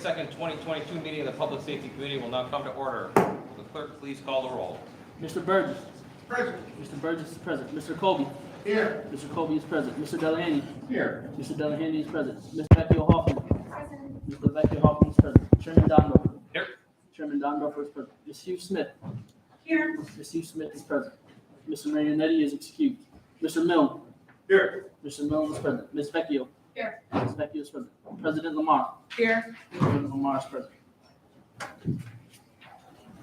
22nd, 2022 meeting of the Public Safety Committee will now come to order. Will the clerk please call the roll? Mr. Burgess. Present. Mr. Burgess is present. Mr. Colby. Here. Mr. Colby is present. Mr. Delahanty. Here. Mr. Delahanty is present. Mr. Vecchio Hoffman. Present. Mr. Vecchio Hoffman is present. Chairman Dondorfer. Here. Chairman Dondorfer is present. Ms. Hugh Smith. Here. Ms. Hugh Smith is present. Mr. Marionetti is excused. Mr. Milne. Here. Mr. Milne is present. Ms. Vecchio. Here. Ms. Vecchio is present. President Lamar. Here. President Lamar is present.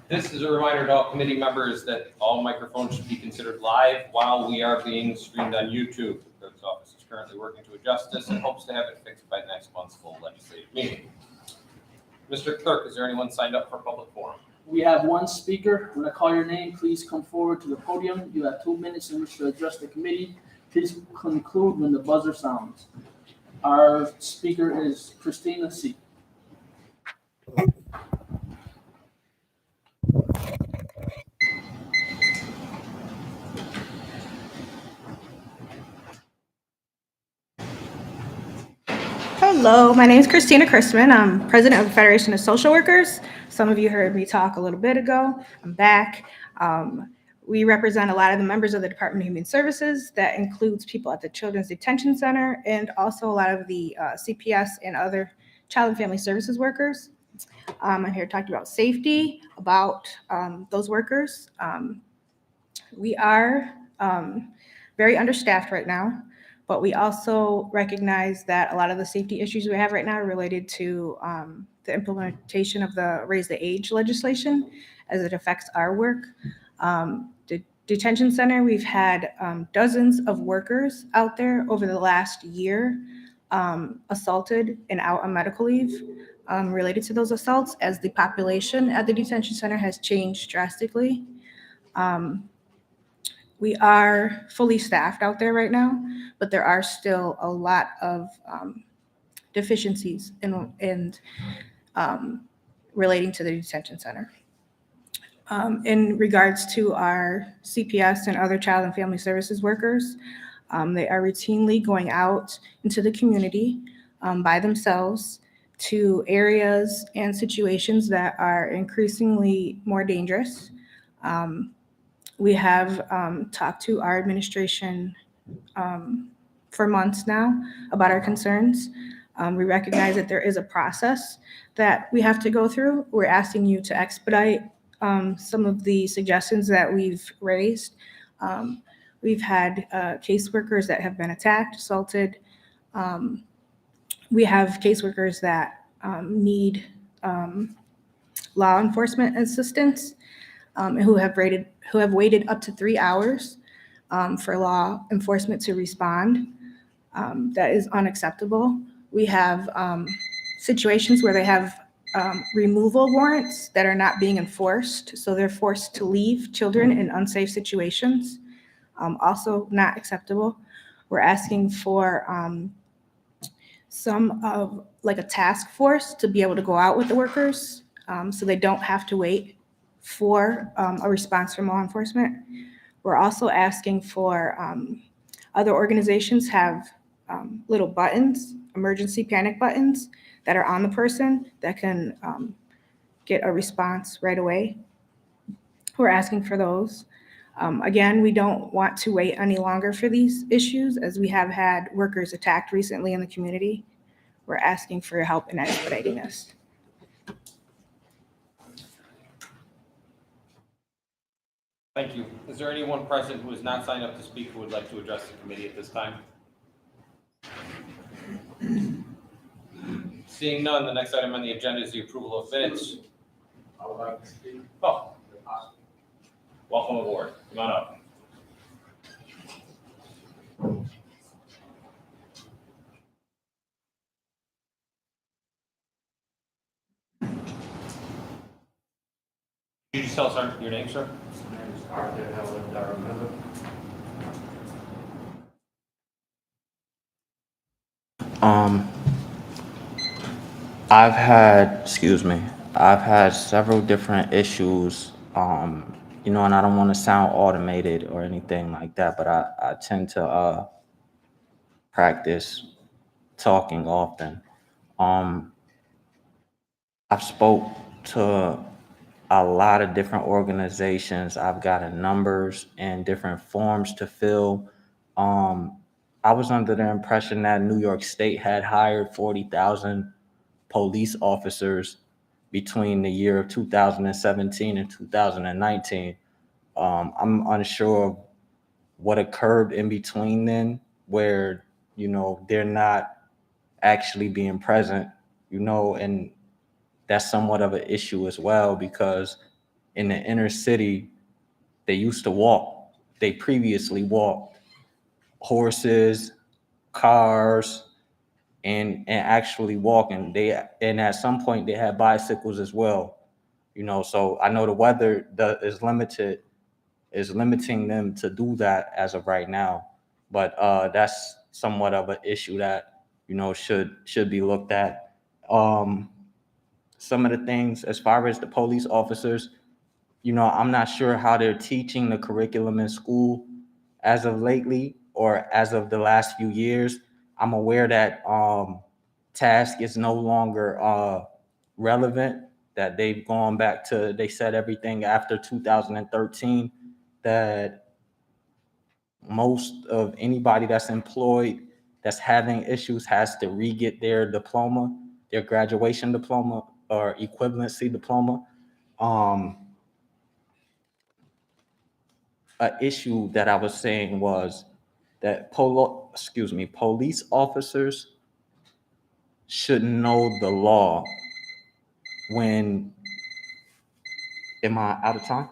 This is a reminder to all committee members that all microphones should be considered live while we are being streamed on YouTube. The clerk's office is currently working to adjust this and hopes to have it fixed by next month's full legislative meeting. Mr. Clerk, is there anyone signed up for public forum? We have one speaker. When I call your name, please come forward to the podium. You have 2 minutes in which to address the committee. Please conclude when the buzzer sounds. Our speaker is Christina C. Hello, my name is Christina Christman. I'm president of the Federation of Social Workers. Some of you heard me talk a little bit ago. I'm back. We represent a lot of the members of the Department of Human Services. That includes people at the Children's Detention Center and also a lot of the CPS and other child and family services workers. I'm here to talk about safety, about those workers. We are very understaffed right now, but we also recognize that a lot of the safety issues we have right now are related to the implementation of the Raise the Age legislation as it affects our work. The detention center, we've had dozens of workers out there over the last year assaulted and out on medical leave related to those assaults as the population at the detention center has changed drastically. We are fully staffed out there right now, but there are still a lot of deficiencies in relating to the detention center. In regards to our CPS and other child and family services workers, they are routinely going out into the community by themselves to areas and situations that are increasingly more dangerous. We have talked to our administration for months now about our concerns. We recognize that there is a process that we have to go through. We're asking you to expedite some of the suggestions that we've raised. We've had caseworkers that have been attacked, assaulted. We have caseworkers that need law enforcement assistance who have waited up to 3 hours for law enforcement to respond. That is unacceptable. We have situations where they have removal warrants that are not being enforced, so they're forced to leave children in unsafe situations. Also not acceptable. We're asking for some of like a task force to be able to go out with the workers so they don't have to wait for a response from law enforcement. We're also asking for other organizations have little buttons, emergency panic buttons that are on the person that can get a response right away. We're asking for those. Again, we don't want to wait any longer for these issues as we have had workers attacked recently in the community. We're asking for your help in expediting this. Thank you. Is there anyone present who is not signed up to speak who would like to address the committee at this time? Seeing none, the next item on the agenda is the approval of minutes. I would like to speak. Oh, welcome aboard. Come on up. Could you just tell us your name, sir? My name is Arthur Helen Darumilla. I've had several different issues, and I don't want to sound automated or anything like that, but I tend to practice talking often. I've spoke to a lot of different organizations. I've gotten numbers and different forms to fill. I was under the impression that New York State had hired 40,000 police officers between the year of 2017 and 2019. I'm unsure of what occurred in between then, where, they're not actually being present, and that's somewhat of an issue as well, because in the inner city, they previously walked horses, cars, and actually walking. And at some point they had bicycles as well. So I know the weather is limiting them to do that as of right now. But that's somewhat of an issue that, should be looked at. Some of the things as far as the police officers, I'm not sure how they're teaching the curriculum in school as of lately or as of the last few years. I'm aware that task is no longer relevant, that they've gone back to, they said everything after 2013, that most of anybody that's employed that's having issues has to re-get their diploma, their graduation diploma or equivalency diploma. An issue that I was saying was that police officers should know the law. When, am I out of time?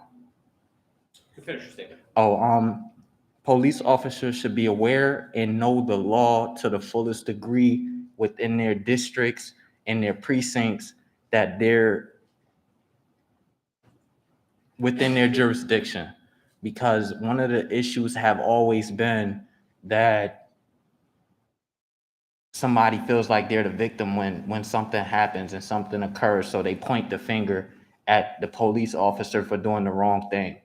You finish your statement. Police officers should be aware and know the law to the fullest degree within their districts and their precincts that they're within their jurisdiction. Because one of the issues have always been that somebody feels like they're the victim when something happens and something occurs, so they point the finger at the police officer for doing the wrong thing.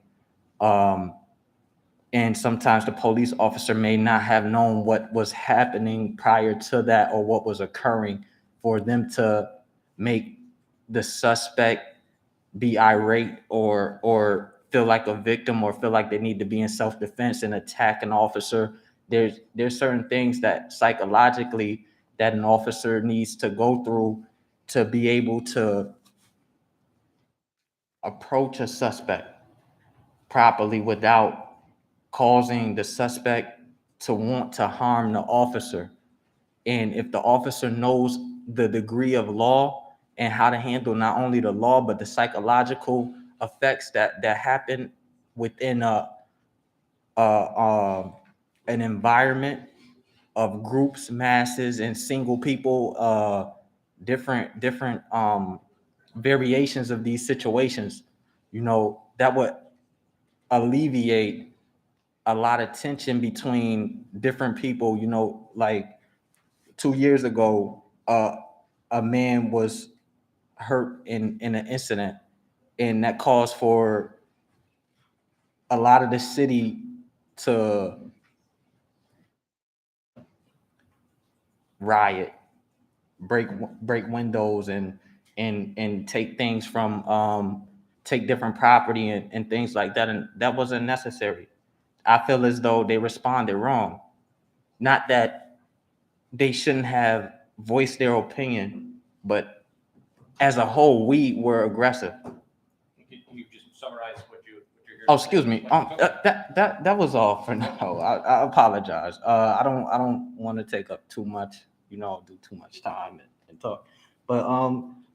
And sometimes the police officer may not have known what was happening prior to that or what was occurring for them to make the suspect be irate or feel like a victim or feel like they need to be in self-defense and attack an officer. There's certain things that psychologically that an officer needs to go through to be able to approach a suspect properly without causing the suspect to want to harm the officer. And if the officer knows the degree of law and how to handle not only the law, but the psychological effects that happen within an environment of groups, masses, and single people, different variations of these situations, that would alleviate a lot of tension between different people. Like 2 years ago, a man was hurt in an incident, and that caused for a lot of the city to riot, break windows, and take things from take different property and things like that, and that wasn't necessary. I feel as though they responded wrong. Not that they shouldn't have voiced their opinion, but as a whole, we were aggressive. Can you just summarize what you're hearing? Oh, excuse me. That was all for now. I apologize. I don't want to take up too much, do too much time and talk. But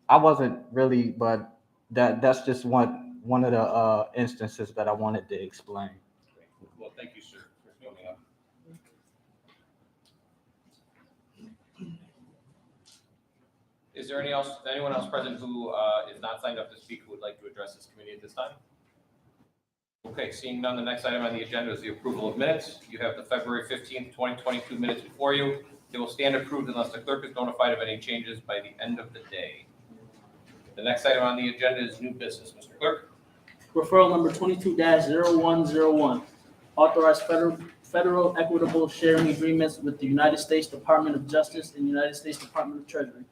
I wasn't really, but that's just one of the instances that I wanted to explain. Well, thank you, sir, for coming up. Is there anyone else present who is not signed up to speak who would like to address this committee at this time? Okay, seeing none, the next item on the agenda is the approval of minutes. You have the February 15th, 2022 minutes before you. They will stand approved unless the clerk is notified of any changes by the end of the day. The next item on the agenda is new business. Mr. Clerk. Referral number 22-0101. Authorize federal equitable sharing agreements with the United States Department of Justice and United States Department of Treasury.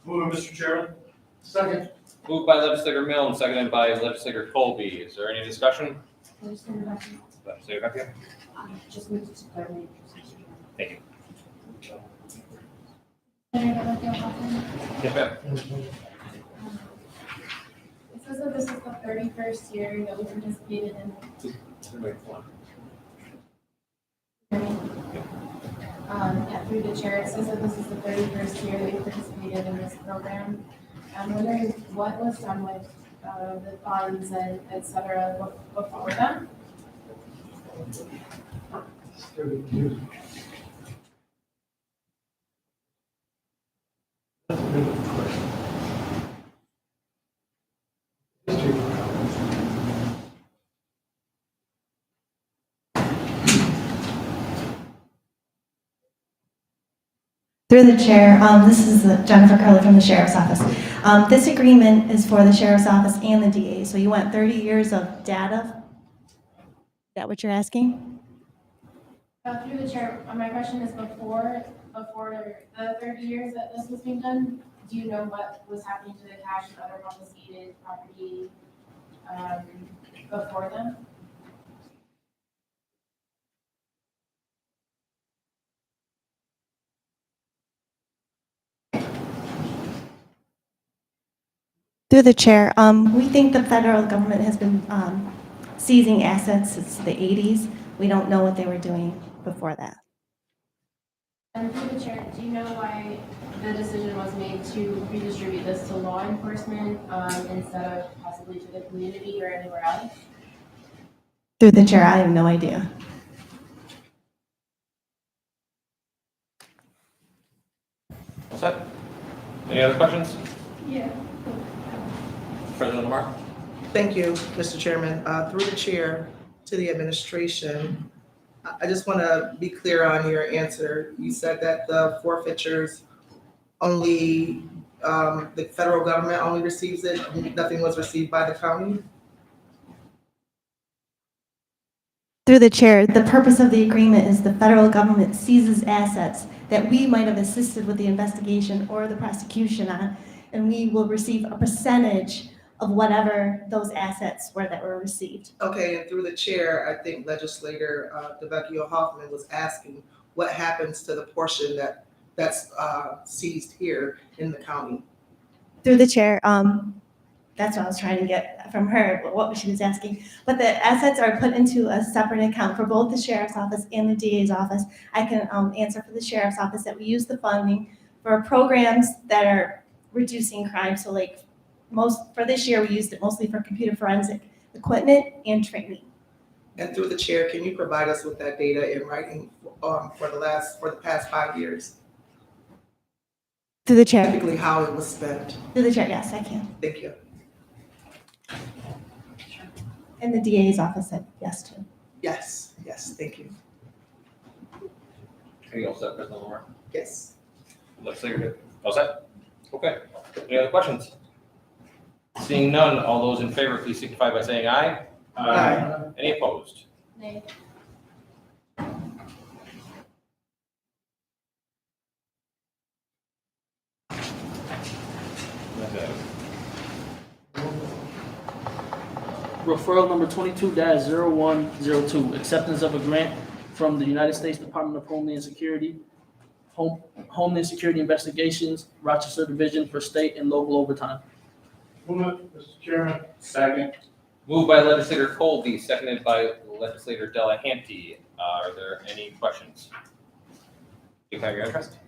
Move it, Mr. Chairman. Second. Moved by legislator Milne, seconded by legislator Colby. Is there any discussion? Legislator Vecchia? Just moved to third reading. Thank you. It Yes, ma'am. says that this is the 31st year that we participated in. Yeah, through the chair, it says that this is the 31st year that we participated in this program. I'm wondering what was done with the funds and et cetera before that? Through the chair, this is Jennifer Curley from the Sheriff's Office. This agreement is for the Sheriff's Office and the DA, so you want 30 years of data? Is that what you're asking? Through the chair, my question is before the 30 years that this was being done, do you know what was happening to the cash and other confiscated property before then? Through the chair, we think the federal government has been seizing assets since the 80s. We don't know what they were doing before that. And through the chair, do you know why the decision was made to redistribute this to law enforcement instead of possibly to the community or anywhere else? Through the chair, I have no idea. All set? Any other questions? Yeah. President Lamar? Thank you, Mr. Chairman. Through the chair to the administration, I just want to be clear on your answer. You said that the forfeitures only, the federal government only receives it, nothing was received by the county? Through the chair, the purpose of the agreement is the federal government seizes assets that we might have assisted with the investigation or the prosecution on, and we will receive a percentage of whatever those assets were that were received. Okay, and through the chair, I think legislator DeVecchio Hoffman was asking what happens to the portion that's seized here in the county? Through the chair, that's what I was trying to get from her, what she was asking. But the assets are put into a separate account for both the sheriff's office and the DA's office. I can answer for the sheriff's office that we use the funding for programs that are reducing crime. So like for this year, we used it mostly for computer forensic equipment and training. And through the chair, can you provide us with that data in writing for the past 5 years? Through the chair. Typically how it was spent? Through the chair, yes, I can. Thank you. And the DA's office said yes too. Yes, thank you. Are you all set, President Lamar? Yes. Legislator, all set? Okay. Any other questions? Seeing none, all those in favor, please signify by saying aye. Aye. Any opposed? Nay. Referral number 22-0102, acceptance of a grant from the United States Department of Homeland Security, Homeland Security Investigations, Rochester Division for state and local overtime. Move it, Mr. Chairman. Second. Moved by legislator Colby, seconded by legislator Delahanty. Are there any questions? You have your interest?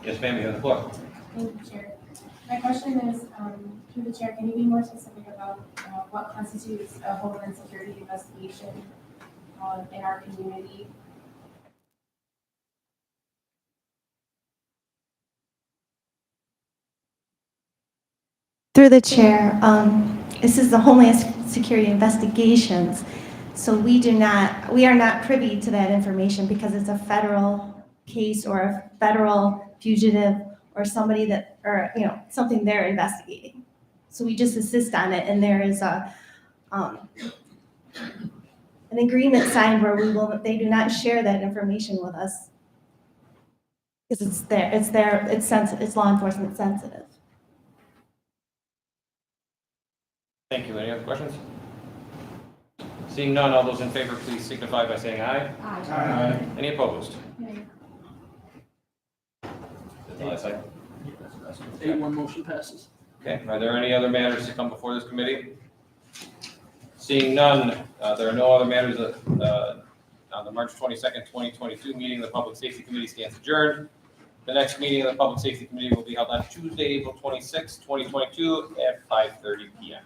Yes, ma'am, you have the floor. Thank you, Chair. My question is, through the chair, can you be more specific about what constitutes a Homeland Security investigation in our community? Through the chair, this is the Homeland Security Investigations. So we are not privy to that information because it's a federal case or a federal fugitive or somebody something they're investigating. So we just assist on it, and there is an agreement signed where they do not share that information with us. Because it's sensitive, it's law enforcement sensitive. Thank you. Any other questions? Seeing none, all those in favor, please signify by saying aye. Aye. Any opposed? Nay. That's all I say. 8-1 motion passes. Okay, are there any other matters to come before this committee? Seeing none, there are no other matters on the March 22nd, 2022 meeting. The Public Safety Committee stands adjourned. The next meeting of the Public Safety Committee will be held on Tuesday, April 26th, 2022 at 5:30 p.m.